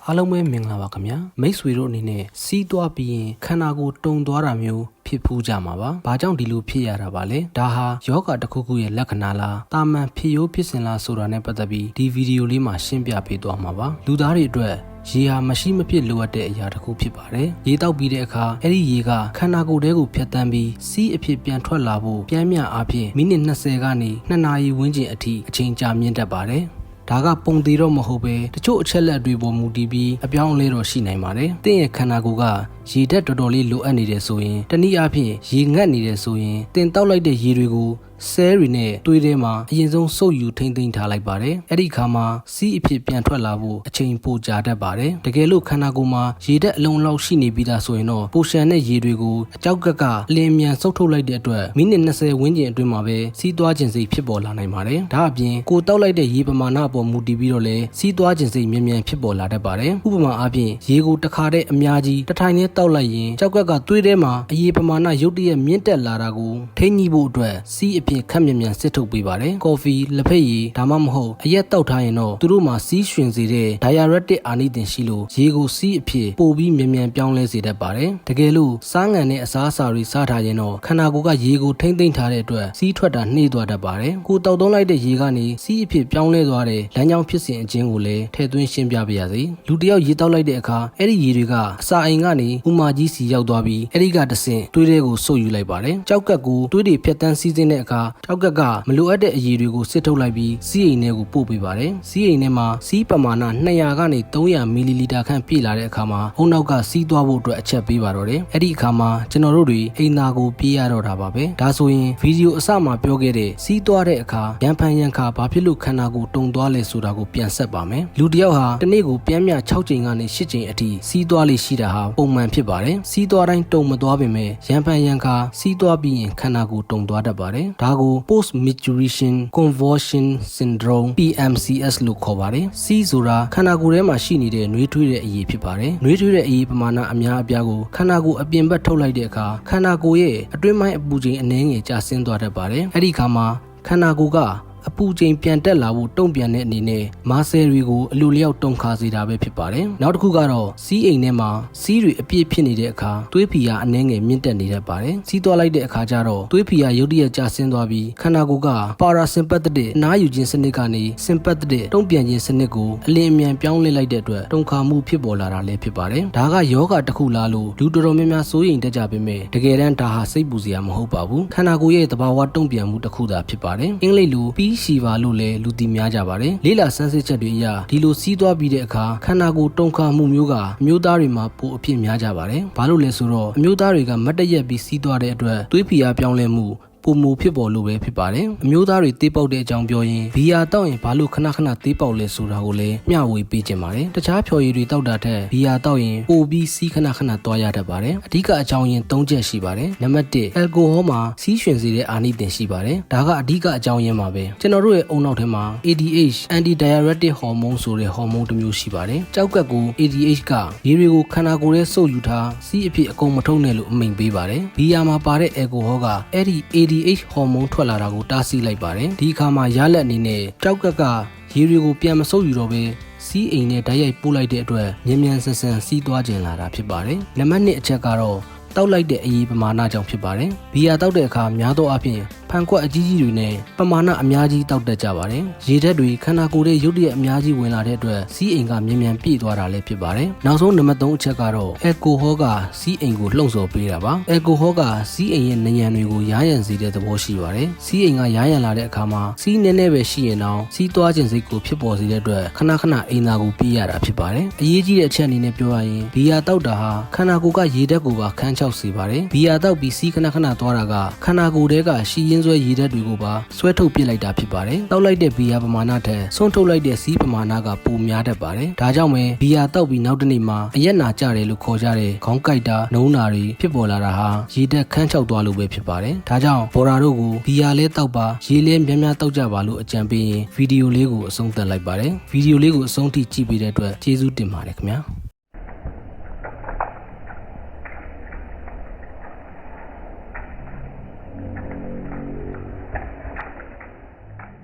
အားလုံးပဲမင်္ဂလာပါခင်ဗျာမိတ်ဆွေတို့အနေနဲ့စီးသွားပြီးရင်ခန္ဓာကိုယ်တုံသွားတာမျိုးဖြစ်ဖူးကြမှာပါ။ဘာကြောင့်ဒီလိုဖြစ်ရတာပါလဲ။ဒါဟာယောဂတစ်ခုခုရဲ့လက္ခဏာလား။တာမန်ဖြစ်ရိုးဖြစ်စဉ်လားဆိုတာနဲ့ပတ်သက်ပြီးဒီဗီဒီယိုလေးမှာရှင်းပြပေးသွားမှာပါ။လူသားတွေအတွက်ရေဟာမရှိမဖြစ်လိုအပ်တဲ့အရာတစ်ခုဖြစ်ပါတယ်။ရေတောက်ပြီးတဲ့အခါအဲ့ဒီရေကခန္ဓာကိုယ်ထဲကိုဖြတ်တန်းပြီးစီးအဖြစ်ပြန်ထွက်လာဖို့ပြန်မြအားဖြင့်မိနစ်20ကနေ2နာရီဝန်းကျင်အထိအချိန်ကြာမြင့်တတ်ပါတယ်။ဒါကပုံသေးတော့မဟုတ်ပဲတချို့အချက်လက်တွေပေါ်မူတည်ပြီးအပြောင်းအလဲတော့ရှိနိုင်ပါတယ်။တင့်ရဲ့ခန္ဓာကိုယ်ကရေဓာတ်တော်တော်လေးလိုအပ်နေတယ်ဆိုရင်တနည်းအားဖြင့်ရေငတ်နေတယ်ဆိုရင်တင်တောက်လိုက်တဲ့ရေတွေကိုဆဲတွေနဲ့သွေးထဲမှာအရင်ဆုံးစုပ်ယူထိမ့်သိမ်းထားလိုက်ပါတယ်။အဲ့ဒီအခါမှာစီးအဖြစ်ပြန်ထွက်လာဖို့အချိန်ပိုကြာတတ်ပါတယ်။တကယ်လို့ခန္ဓာကိုယ်မှာရေဓာတ်အလုံးလောက်ရှိနေပြီးသားဆိုရင်တော့ပိုရှန်တဲ့ရေတွေကိုအကြောက်ကကအလင်းမြန်စုပ်ထုတ်လိုက်တဲ့အတွက်မိနစ်20ဝန်းကျင်အတွင်းမှာပဲစီးသွားခြင်းစိတ်ဖြစ်ပေါ်လာနိုင်ပါတယ်။ဒါအပြင်ကိုတောက်လိုက်တဲ့ရေပမာဏအပေါ်မူတည်ပြီးတော့လည်းစီးသွားခြင်းစိတ်မြန်မြန်ဖြစ်ပေါ်လာတတ်ပါတယ်။ဥပမာအားဖြင့်ရေကိုတစ်ခါတည်းအများကြီးတစ်ထိုင်နဲ့တောက်လိုက်ရင်ကြောက်ကသွေးထဲမှာအရေပမာဏရုတ်တရက်မြင့်တက်လာတာကိုထိန်းညှိဖို့အတွက်စီးအဖြစ်ခက်မြန်စစ်ထုတ်ပေးပါတယ်။ကော်ဖီလက်ဖက်ရည်ဒါမှမဟုတ်အရက်တောက်ထားရင်တော့သူတို့မှာစီးရွှင်စေတဲ့ diuretic အာနိသင်ရှိလို့ရေကိုစီးအဖြစ်ပိုပြီးမြန်ပြောင်းလဲစေတတ်ပါတယ်။တကယ်လို့စားငံတဲ့အစားအစာတွေစားထားရင်တော့ခန္ဓာကိုယ်ကရေကိုထိမ့်သိမ့်ထားတဲ့အတွက်စီးထွက်တာနှေးသွားတတ်ပါတယ်။ကိုတောက်သုံးလိုက်တဲ့ရေကနေစီးအဖြစ်ပြောင်းလဲသွားတဲ့လမ်းကြောင်းဖြစ်စဉ်အချင်းကိုလည်းထည့်သွင်းရှင်းပြပါရစေ။လူတယောက်ရေတောက်လိုက်တဲ့အခါအဲ့ဒီရေတွေကအစာအိမ်ကနေဥမာကြီးစီရောက်သွားပြီးအဲ့ဒီကတဆင့်သွေးတွေကိုစုပ်ယူလိုက်ပါတယ်။ကြောက်ကက်ကိုသွေးတွေဖြတ်တန်းစီးဆင်းတဲ့အခါကြောက်ကက်ကမလိုအပ်တဲ့အရည်တွေကိုစစ်ထုတ်လိုက်ပြီးစီးအိမ်ထဲကိုပို့ပေးပါတယ်။စီးအိမ်ထဲမှာစီးပမာဏ200ကနေ300မီလီလီတာခန့်ပြည့်လာတဲ့အခါမှာအုံနောက်ကစီးသွားဖို့အတွက်အချက်ပေးပါတော့တယ်။အဲ့ဒီအခါမှာကျွန်တော်တို့တွေအိမ်သာကိုပြေးရတော့တာပါပဲ။ဒါဆိုရင်ဗီဒီယိုအစမှာပြောခဲ့တဲ့စီးသွားတဲ့အခါရံဖန်ရံခါဘာဖြစ်လို့ခန္ဓာကိုယ်တုံသွားလဲဆိုတာကိုပြန်ဆက်ပါမယ်။လူတစ်ယောက်ဟာတစ်နေ့ကိုပြန်မြ6ချိန်ကနေ8ချိန်အထိစီးသွားလေရှိတာဟာပုံမှန်ဖြစ်ပါတယ်။စီးသွားတိုင်းတုံမသွားပေမဲ့ရံဖန်ရံခါစီးသွားပြီးရင်ခန္ဓာကိုယ်တုံသွားတတ်ပါတယ်။ဒါကို post maturation convulsion syndrome PMCS လို့ခေါ်ပါတယ်။ C ဆိုတာခန္ဓာကိုယ်ထဲမှာရှိနေတဲ့နှွေးထွေးတဲ့အရည်ဖြစ်ပါတယ်။နှွေးထွေးတဲ့အရည်ပမာဏအများအပြားကိုခန္ဓာကိုယ်အပြင်ဘက်ထုတ်လိုက်တဲ့အခါခန္ဓာကိုယ်ရဲ့အတွင်းပိုင်းအပူချိန်အနည်းငယ်ကျဆင်းသွားတတ်ပါတယ်။အဲ့ဒီအခါမှာခန္ဓာကိုယ်ကအပူချိန်ပြန်တက်လာဖို့တုံ့ပြန်တဲ့အနေနဲ့မာဆယ်တွေကိုအလိုလျောက်တုံခါစေတာပဲဖြစ်ပါတယ်။နောက်တစ်ခုကတော့စီးအိမ်ထဲမှာစီးတွေအပြည့်ဖြစ်နေတဲ့အခါသွေးဖီယာအနှဲငယ်မြင့်တက်နေတတ်ပါတယ်။စီးသွားလိုက်တဲ့အခါကျတော့သွေးဖီယာရုတ်တရက်ကျဆင်းသွားပြီးခန္ဓာကိုယ်က parasympathetic အနားယူခြင်းစနစ်ကနေ sympathetic တုံ့ပြန်ခြင်းစနစ်ကိုအလင်းအမြန်ပြောင်းလဲလိုက်တဲ့အတွက်တုံခါမှုဖြစ်ပေါ်လာတာလည်းဖြစ်ပါတယ်။ဒါကယောဂတစ်ခုလားလို့လူတော်တော်များများစိုးရိမ်တတ်ကြပေမဲ့တကယ်တမ်းဒါဟာစိတ်ပူစရာမဟုတ်ပါဘူး။ခန္ဓာကိုယ်ရဲ့သဘာဝတုံ့ပြန်မှုတစ်ခုသာဖြစ်ပါတယ်။အင်္ဂလိပ်လိုရှိပါလို့လည်းလူသိများကြပါတယ်။လေးလာဆန်းစစ်ချက်တွေအရဒီလိုစီးသွားပြီးတဲ့အခါခန္ဓာကိုယ်တုံခါမှုမျိုးကအမျိုးသားတွေမှာပိုအဖြစ်များကြပါတယ်။ဘာလို့လဲဆိုတော့အမျိုးသားတွေကမတ်တရက်ပြီးစီးသွားတဲ့အတွက်သွေးဖီယာပြောင်းလဲမှုပုံမူဖြစ်ပေါ်လို့ပဲဖြစ်ပါတယ်။အမျိုးသားတွေတေးပေါက်တဲ့အကြောင်းပြောရင်ဘီယာတောက်ရင်ဘာလို့ခဏခဏတေးပေါက်လဲဆိုတာကိုလည်းမျှဝေပေးခြင်းပါတယ်။တခြားဖြော်ရည်တွေတောက်တာထက်ဘီယာတောက်ရင်ပိုပြီးစီးခဏခဏသွားရတတ်ပါတယ်။အဓိကအကြောင်းရင်း3ချက်ရှိပါတယ်။နံပါတ်1အယ်ကိုဟောမှာစီးရွှင်စေတဲ့အာနိသင်ရှိပါတယ်။ဒါကအဓိကအကြောင်းရင်းပါပဲ။ကျွန်တော်တို့ရဲ့အုံနောက်ထဲမှာ ADH anti diuretic hormone ဆိုတဲ့ဟော်မုန်းတစ်မျိုးရှိပါတယ်။ကြောက်ကက်ကို ADH ကရေတွေကိုခန္ဓာကိုယ်ထဲစုပ်ယူထားစီးအဖြစ်အကုန်မထုတ်နဲ့လို့အမိန့်ပေးပါတယ်။ဘီယာမှာပါတဲ့အယ်ကိုဟောကအဲ့ဒီ ADH ဟော်မုန်းထွက်လာတာကိုတားဆီးလိုက်ပါတယ်ဒီအခါမှာရလက်အနေနဲ့ကြောက်ကက်ကရေတွေကိုပြန်မဆုပ်ယူတော့ပဲစီးအိမ်နဲ့ဓာတ်ရိုက်ပို့လိုက်တဲ့အတွက်မြန်ဆန်စီးသွားကျင်လာတာဖြစ်ပါတယ်နံပါတ်1အချက်ကတော့တောက်လိုက်တဲ့အရေးပမာဏကြောင့်ဖြစ်ပါတယ်ဘီယာတောက်တဲ့အခါများသောအားဖြင့်ဖန်ခွက်အကြီးကြီးတွေနဲ့ပမာဏအများကြီးတောက်တတ်ကြပါတယ်ရေဓာတ်တွေခန္ဓာကိုယ်ရဲ့ရုပ်တရက်အများကြီးဝင်လာတဲ့အတွက်စီးအိမ်ကမြန်ပြည့်သွားတာလည်းဖြစ်ပါတယ်နောက်ဆုံးနံပါတ်3အချက်ကတော့အယ်ကိုဟောကစီးအိမ်ကိုလှုံ့ဆော်ပေးတာပါအယ်ကိုဟောကစီးအိမ်ရဲ့နံရံတွေကိုယားယံစေတဲ့သဘောရှိပါတယ်စီးအိမ်ကယားယံလာတဲ့အခါမှာစီးနည်းနည်းပဲရှိရင်တော့စီးသွားခြင်းစိတ်ကိုဖြစ်ပေါ်စေတဲ့အတွက်ခဏအိမ်သာကိုပြေးရတာဖြစ်ပါတယ်အရေးကြီးတဲ့အချက်အနေနဲ့ပြောရရင်ဘီယာတောက်တာဟာခန္ဓာကိုယ်ကရေဓာတ်ကိုပါခန်းချောက်စေပါတယ်ဘီယာတောက်ပြီးစီးခဏသွားတာကခန္ဓာကိုယ်ထဲကရှီရင်းဆွဲရေဓာတ်တွေကိုပါဆွဲထုတ်ပစ်လိုက်တာဖြစ်ပါတယ်တောက်လိုက်တဲ့ဘီယာပမာဏထက်ဆွန့်ထုတ်လိုက်တဲ့စီးပမာဏကပိုများတတ်ပါတယ်ဒါကြောင့်ပဲဘီယာတောက်ပြီးနောက်တစ်နေ့မှာအရက်နာကြတယ်လို့ခေါ်ကြတဲ့ခေါင်းကိုက်တာနှုံးနာတွေဖြစ်ပေါ်လာတာဟာရေဓာတ်ခန်းချောက်သွားလို့ပဲဖြစ်ပါတယ်ဒါကြောင့်ဘော်ရာတို့ကိုဘီယာလဲတောက်ပါရေလဲများတောက်ကြပါလို့အကြံပေးရင်ဗီဒီယိုလေးကိုအဆုံးသတ်လိုက်ပါတယ်ဗီဒီယိုလေးကိုအဆုံးထိကြည့်ပေးတဲ့အတွက်ကျေးဇူးတင်ပါတယ်ခင်ဗျာ